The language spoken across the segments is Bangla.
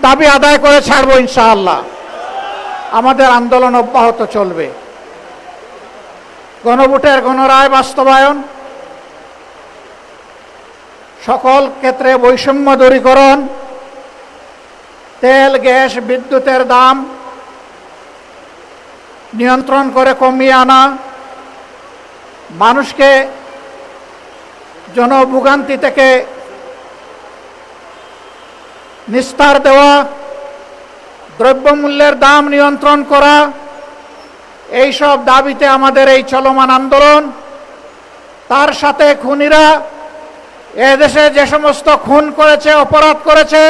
দাবি আদায় করে ছাড়বো ইনশাআল্লাহ। আমাদের আন্দোলন অব্যাহত চলবে। গণভোটের গণরায় বাস্তবায়ন, সকল ক্ষেত্রে বৈষম্য দূরীকরণ, তেল গ্যাস বিদ্যুতের দাম নিয়ন্ত্রণ করে কমিয়ে আনা, মানুষকে জনভোগান্তি থেকে নিস্তার দেওয়া, দ্রব্যমূল্যের দাম নিয়ন্ত্রণ করা, এই সব দাবিতে আমাদের এই চলমান আন্দোলন। তার সাথে খুনিরা এদেশে যে সমস্ত খুন করেছে, অপরাধ করেছে,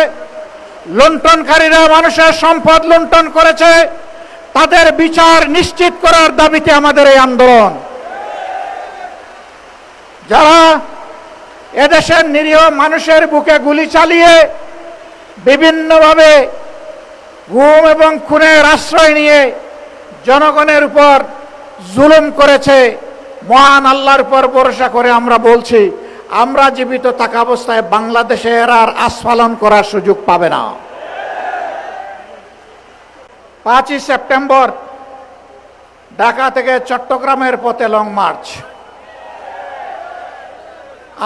লুণ্ঠনকারীরা মানুষের সম্পদ লুণ্ঠন করেছে, তাদের বিচার নিশ্চিত করার দাবিতে আমাদের এই আন্দোলন। যারা এদেশের নিরীহ মানুষের বুকে গুলি চালিয়ে বিভিন্নভাবে গুম এবং খুনের আশ্রয় নিয়ে জনগণের উপর জুলুম করেছে, মহান আল্লাহর উপর ভরসা করে আমরা বলছি, আমরা জীবিত থাকা অবস্থায় বাংলাদেশে এরা আর আস্ফালন করার সুযোগ পাবে না। 5ই সেপ্টেম্বর ঢাকা থেকে চট্টগ্রামের পথে লং মার্চ।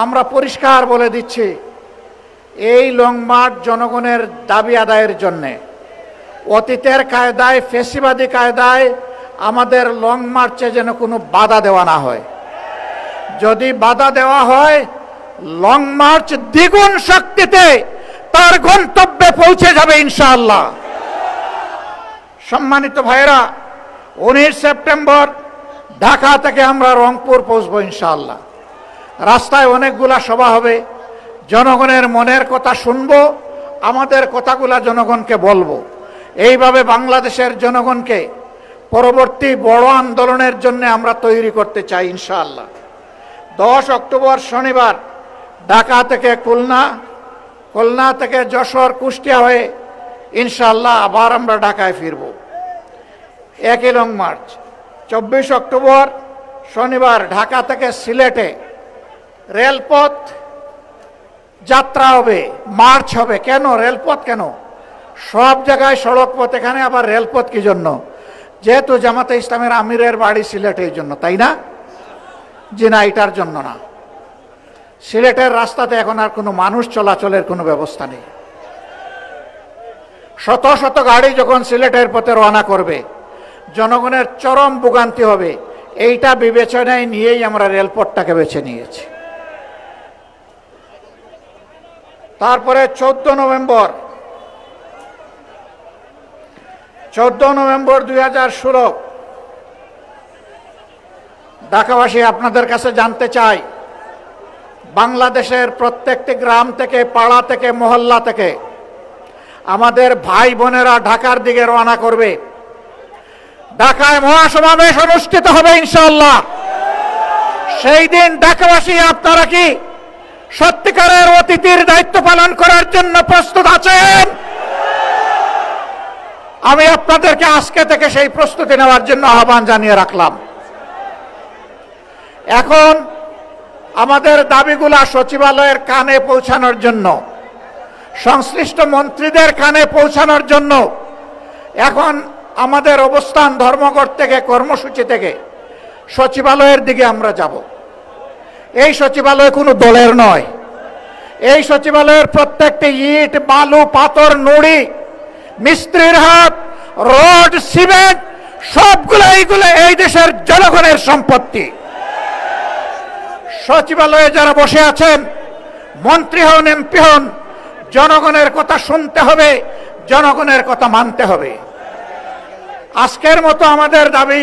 আমরা পরিষ্কার বলে দিচ্ছি, এই লং মার্চ জনগণের দাবি আদায়ের জন্যে। অতীতের কায়দায়, ফেসিবাদী কায়দায় আমাদের লং মার্চে যেন কোনো বাধা দেওয়া না হয়। যদি বাধা দেওয়া হয়, লং মার্চ দ্বিগুণ শক্তিতে তার গন্তব্যে পৌঁছে যাবে ইনশাআল্লাহ। সম্মানিত ভাইরা, 19 সেপ্টেম্বর ঢাকা থেকে আমরা রংপুর পৌঁছবো ইনশাআল্লাহ। রাস্তায় অনেকগুলা সভা হবে, জনগণের মনের কথা শুনবো, আমাদের কথাগুলা জনগণকে বলবো। এইভাবে বাংলাদেশের জনগণকে পরবর্তী বড় আন্দোলনের জন্য আমরা তৈরি করতে চাই ইনশাআল্লাহ। 10 অক্টোবর শনিবার ঢাকা থেকে খুলনা, খুলনা থেকে যশোর, কুষ্টিয়া হয়ে ইনশাআল্লাহ আবার আমরা ঢাকায় ফিরব। একই লং মার্চ। 24 অক্টোবর শনিবার ঢাকা থেকে সিলেটে রেলপথ যাত্রা হবে, মার্চ হবে। কেন রেলপথ? কেন? সব জায়গায় সড়ক পথ, এখানে আবার রেলপথ কি জন্য? যেহেতু জামাতে ইসলামের আমিরের বাড়ি সিলেটে, এই জন্য, তাই না? জি না, এটার জন্য না। সিলেটের রাস্তাতে এখন আর কোনো মানুষ চলাচলের কোনো ব্যবস্থা নেই। শত শত গাড়ি যখন সিলেটের পথে রওনা করবে, জনগণের চরম ভোগান্তি হবে। এইটা বিবেচনায় নিয়েই আমরা রেলপথটাকে বেছে নিয়েছি। তারপরে 14 নভেম্বর 2016 ঢাকাবাসী, আপনাদের কাছে জানতে চাই, বাংলাদেশের প্রত্যেকটি গ্রাম থেকে, পাড়া থেকে, মহল্লা থেকে আমাদের ভাই বোনেরা ঢাকার দিকে রওনা করবে। ঢাকায় মহাসমাবেশ অনুষ্ঠিত হবে ইনশাআল্লাহ। সেই দিন ঢাকাবাসী, আপনারা কি সত্যিকারের অতিথির দায়িত্ব পালন করার জন্য প্রস্তুত আছেন? আমি আপনাদেরকে আজকে থেকে সেই প্রস্তুতি নেওয়ার জন্য আহ্বান জানিয়ে রাখলাম। এখন আমাদের দাবিগুলা সচিবালয়ের কানে পৌঁছানোর জন্য, সংশ্লিষ্ট মন্ত্রীদের কানে পৌঁছানোর জন্য এখন আমাদের অবস্থান ধর্মঘট থেকে, কর্মসূচি থেকে সচিবালয়ের দিকে আমরা যাব। এই সচিবালয় কোনো দলের নয়। এই সচিবালয়ের প্রত্যেকটি ইট, বালু, পাথর, নুড়ি, মিস্ত্রির হাত, রড, সিমেন্ট সবগুলো এইগুলো এই দেশের জনগণের সম্পত্তি। সচিবালয়ে যারা বসে আছেন, মন্ত্রী হন, এমপি হন, জনগণের কথা শুনতে হবে, জনগণের কথা মানতে হবে। আজকের মতো আমাদের দাবি